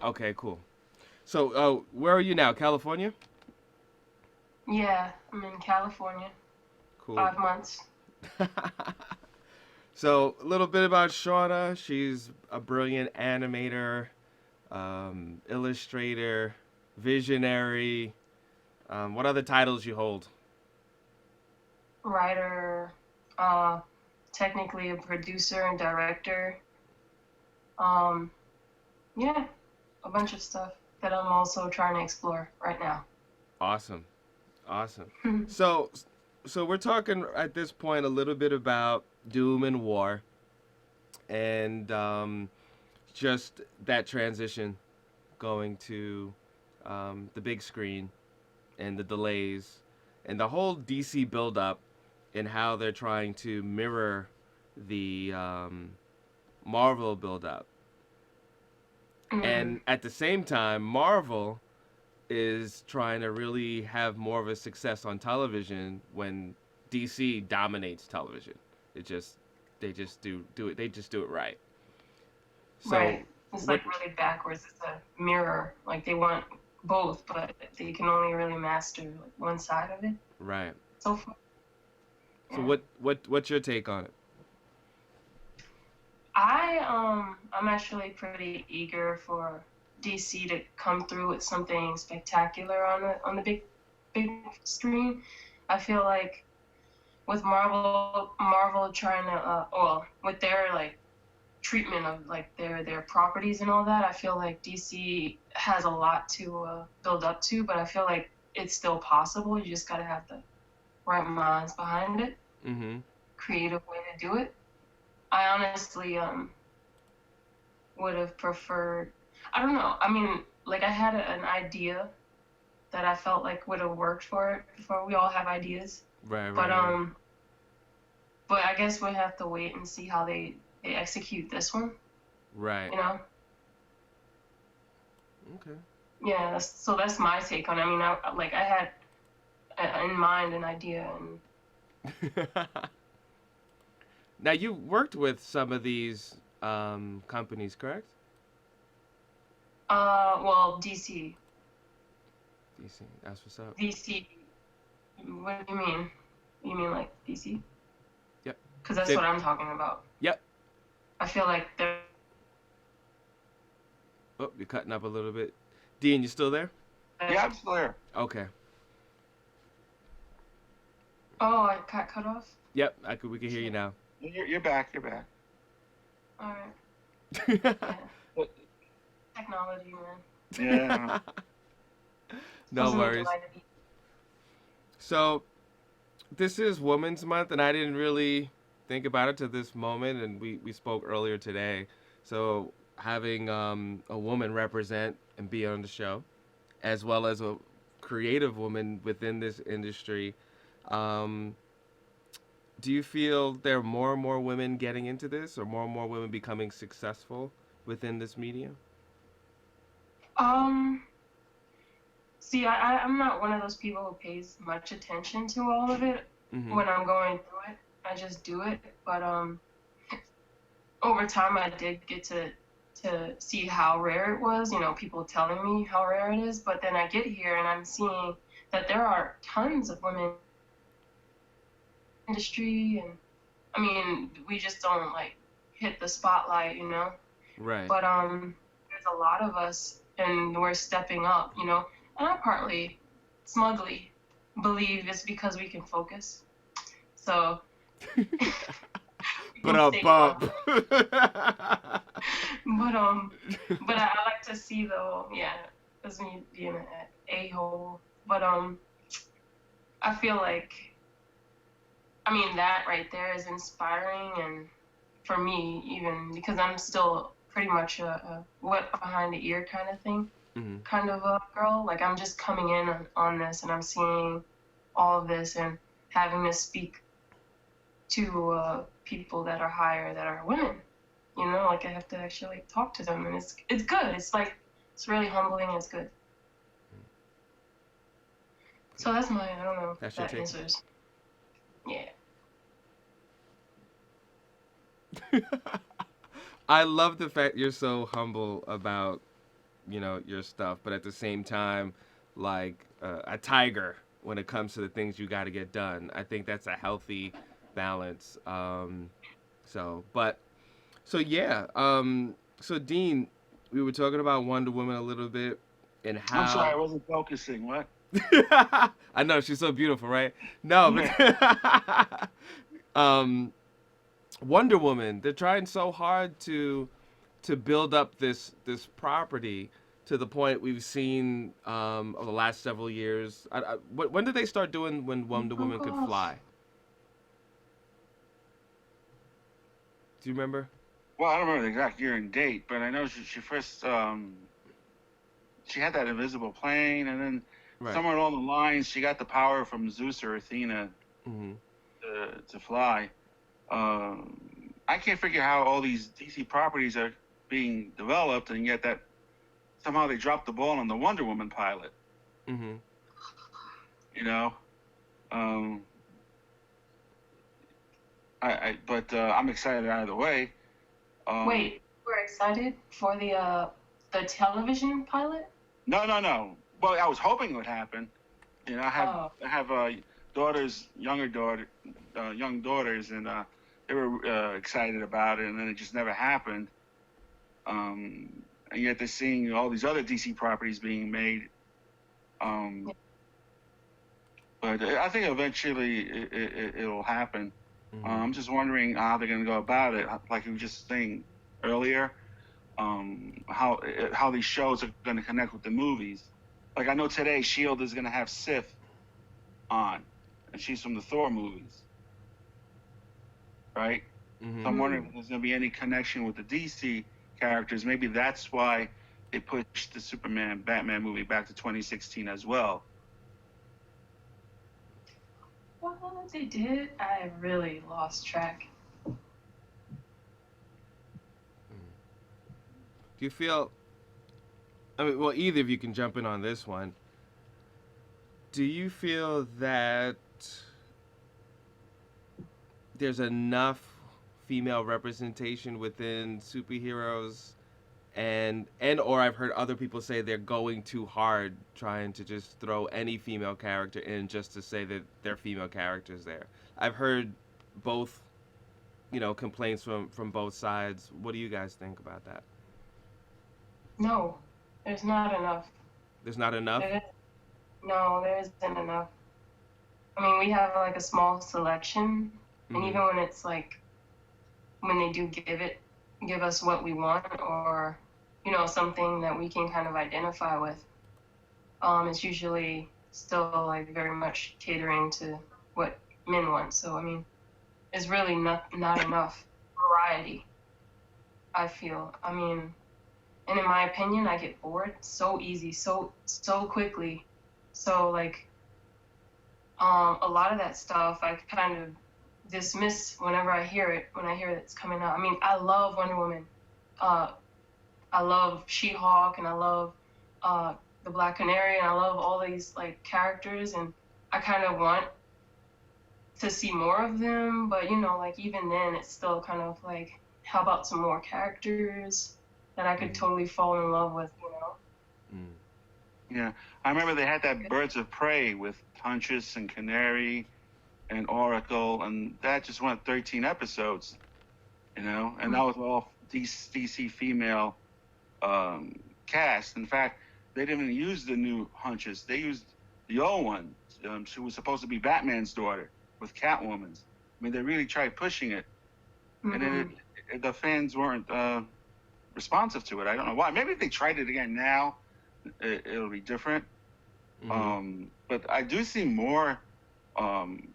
Okay, cool. So, where are you now? California? Yeah, I'm in California. Cool. 5 months. So, a little bit about Shauna. She's a brilliant animator, illustrator, visionary. What other titles you hold? Writer, uh, technically a producer and director. Um, yeah, a bunch of stuff that I'm also trying to explore right now. Awesome, awesome. So, so we're talking at this point a little bit about Doom and War, and just that transition going to the big screen and the delays and the whole DC buildup and how they're trying to mirror the Marvel buildup. Mm, And at the same time, Marvel is trying to really have more of a success on television when DC dominates television. It just they just do it. They just do it right. right. So It's what? like really backwards. It's a mirror. Like they want both, but they can only really master like one side of it. Right. So far, So yeah. what's your take on it? I'm actually pretty eager for DC to come through with something spectacular on the big screen. I feel like with Marvel trying to well with their like treatment of like their properties and all that, I feel like DC has a lot to build up to, but I feel like it's still possible. You just gotta have the right minds behind it, Mm-hmm. creative way to do it. I honestly would have preferred. I don't know. I mean, like I had an idea that I felt like would have worked for it. Before we all have ideas, Right. but Right. Right. I guess we have to wait and see how they execute this one. Right. You know? Okay. Yeah. So that's my take on it. I mean, I had in mind an idea, and Now you worked with some of these companies, correct? well, DC, DC. That's what's up. DC. What do you mean? You mean like DC? Yep. Because that's Same. what I'm talking about. Yep. I feel like they're. Oh, you're cutting up a little bit. Dean, you still there? Yeah, I'm still here. Okay. Oh, I got cut off. Yep. I could. We can hear you Shit. now. You're back. You're back. All right. Yeah. Technology, man. Yeah. No Doesn't even worries. like to be. So this is Women's Month, and I didn't really think about it to this moment, and we spoke earlier today. So having a woman represent and be on the show, as well as a creative woman within this industry, um, do you feel there are more and more women getting into this, or more and more women becoming successful within this medium? Um, See, I'm not one of those people who pays much attention to all of it Mm-hmm. when I'm going through it. I just do it. But over time, I did get to see how rare it was. You know, people telling me how rare it is. But then I get here and I'm seeing that there are tons of women in the industry, and I mean, we just don't like hit the spotlight, you know. Right. But there's a lot of us, and we're stepping up, you know. And I partly smugly believe it's because we can focus, so we But can up, stay on. bump. But I like to see though, yeah, as me being an a-hole. But I feel like, I mean, that right there is inspiring, and for me even because I'm still pretty much a wet behind the ear kind of thing, Hmm. kind of a girl. Like I'm just coming in on this, and I'm seeing all of this and having to speak to people that are higher, that are women. You know, like I have to actually like, talk to them, and it's good. It's like it's really humbling. And it's good. So that's my, I don't know if That's your that take. answers. Yeah. I love the fact you're so humble about your stuff, but at the same time, like a tiger when it comes to the things you got to get done. I think that's a healthy balance. So yeah. So Dean, we were talking about Wonder Woman a little bit and I'm sorry, how I wasn't focusing. What? I know she's so beautiful, right? No, Yeah. but Wonder Woman, they're trying so hard to build up this property to the point we've seen over the last several years. When did they start doing when Wonder Woman Broke could off. fly? Do you remember? Well, I don't remember the exact year and date, but I know she first she had that invisible plane, and then Right. somewhere along the lines she got the power from Zeus or Athena Hmm. to fly. I can't figure how all these DC properties are being developed, and yet that somehow they dropped the ball on the Wonder Woman pilot. Hmm. You know, um, but I'm excited either way. Um, Wait, we're excited for the television pilot? no, no, no. Well, I was hoping it would happen. You know, Oh, I have daughters, young daughters, and they were excited about it, and then it just never happened. And yet they're seeing all these other DC properties being made. Um, but I think eventually it'll happen. I'm just wondering how they're going to go about it. Like you were just saying earlier, how these shows are going to connect with the movies. Like I know today, Shield is going to have Sif on, and she's from the Thor movies, right? So I'm Hmm. wondering if there's going to be any connection with the DC characters. Maybe that's why they pushed the Superman Batman movie back to 2016 as well. what they did? I really lost track. Do you feel? I mean, well, either of you can jump in on this one. Do you feel that there's enough female representation within superheroes and or I've heard other people say they're going too hard trying to just throw any female character in just to say that they're female characters there. I've heard both, complaints from both sides. What do you guys think about that? No, there's not enough. There's not enough? There is, no, there isn't enough. I mean, we have like a small selection, and Mhm. even when it's like when they do give us what we want, or something that we can kind of identify with, it's usually still like very much catering to what men want. So I mean, it's really not enough variety, I feel. I mean, and in my opinion, I get bored so easy, so quickly. So like a lot of that stuff I kind of dismiss whenever I hear it, when I hear it's coming out. I mean, I love Wonder Woman. Uh, I love She-Hulk, and I love uh, the Black Canary, and I love all these like characters, and I kind of want to see more of them. But like even then, it's still kind of like, how about some more characters that I could Mhm. totally fall in love with? Mhm. Yeah, I remember they had that Birds of Prey with Huntress and Canary and Oracle, and that just went 13 episodes. And that was all DC female um, cast. In fact, they didn't even use the new Huntress; they used the old one. She was supposed to be Batman's daughter with Catwoman. I mean, they really tried pushing it, and then Mm-hmm. the fans weren't responsive to it. I don't know why. Maybe if they tried it again now, it'll be different. Mhm. But I do see more, um,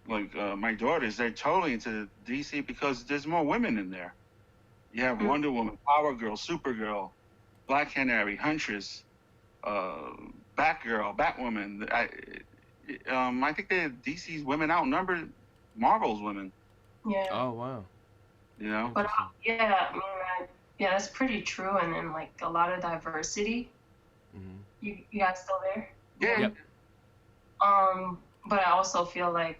like my daughters, they're totally into DC because there's more women in there. You have Mm-hmm. Wonder Woman, Power Girl, Supergirl, Black Canary, Huntress, uh, Batgirl, Batwoman. I think that DC's women outnumber Marvel's women. Yeah. Oh, wow. You know, But Interesting. yeah, I mean, yeah, that's pretty true. And then like a lot of diversity. Mhm. You guys still there? yeah, Yeah. Yep. But I also feel like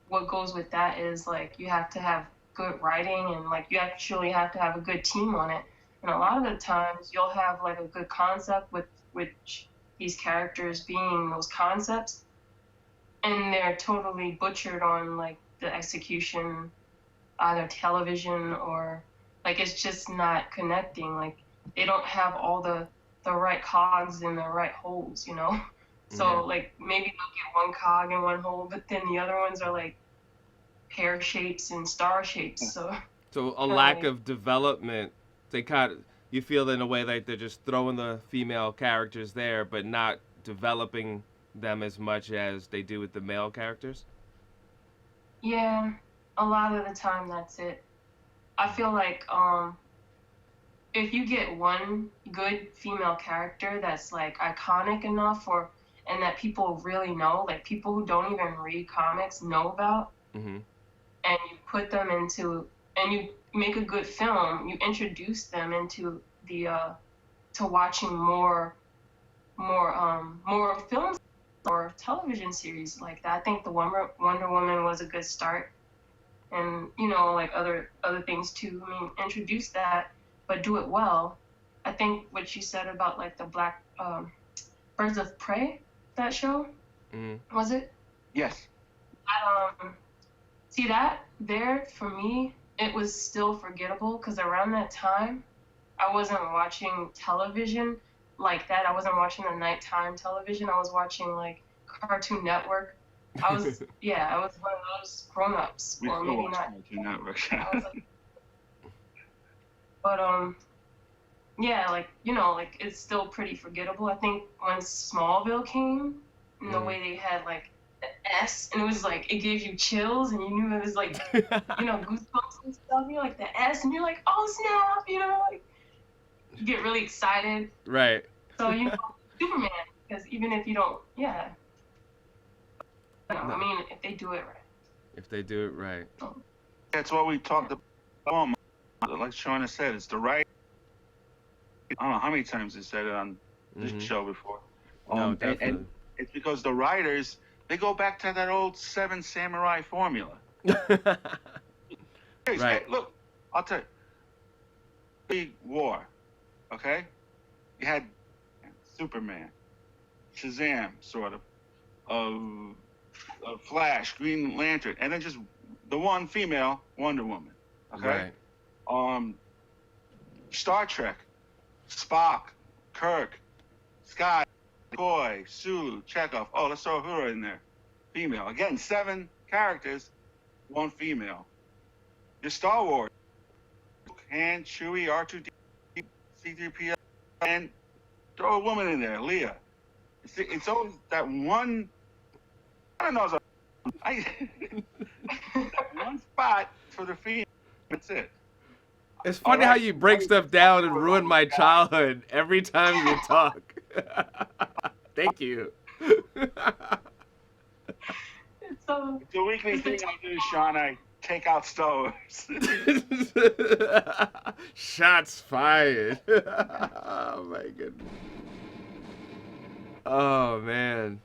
what goes with that is like you have to have good writing, and like you actually have to have a good team on it. And a lot of the times you'll have like a good concept with which these characters being those concepts, and they're totally butchered on like the execution, either television or like it's just not connecting. Like they don't have all the right cogs in the right holes, you know? So Yeah. like maybe they'll get one cog in one hole, but then the other ones are like pear shapes and star shapes. So So a kind of lack like, of development. They kind of, you feel in a way like they're just throwing the female characters there, but not developing them as much as they do with the male characters. yeah, a lot of the time that's it. I feel like if you get one good female character that's like iconic enough or and that people really know, like people who don't even read comics know about, Mm-hmm. and you put them into and you make a good film, you introduce them into the to watching more films or television series like that. I think the Wonder Woman was a good start, and you know like other things too. I mean, introduce that, but do it well. I think what you said about like the Black Birds of Prey, that show, Mm-hmm. was it? Yes. Um, See that there for me, it was still forgettable because around that time, I wasn't watching television like that. I wasn't watching the nighttime television. I was watching like Cartoon Network. Yeah, I was one of those grown-ups. We Well, still maybe watch not. Cartoon Network. I was like, but yeah, like like it's still pretty forgettable. I think when Smallville came, and the way they had like the S, and it was like it gave you chills, and you knew it was like goosebumps and stuff. You're like the S, and you're like, oh snap, like you get really excited. Right. So Superman, because even if you don't, yeah, no, No. I mean if they do it right. If they do it right. That's what we talked about. Like Shawna said, it's the right. I don't know how many times they said it on this Mhm. show before. No, And definitely. it's because the writers, they go back to that old Seven Samurai formula. Seriously, Right. look, I'll tell you. Big war, okay? You had Superman, Shazam, sort of, Flash, Green Lantern, and then just the one female, Wonder Woman, okay? Right. Star Trek, Spock, Kirk, Scott, Boy, Sulu, Chekhov. Oh, let's throw Uhura in there. Female. Again, 7 characters, 1 female. Your Star Wars, Han, Chewie, R2D, C3PO, and throw a woman in there, Leah. It's always that one. I don't know. That one spot for the female. That's it. It's funny how you break stuff down and ruin my childhood every time you talk. Thank you. It's a weekly thing I do, Sean. I take out Star Wars. Shots fired. Oh my goodness. Oh man.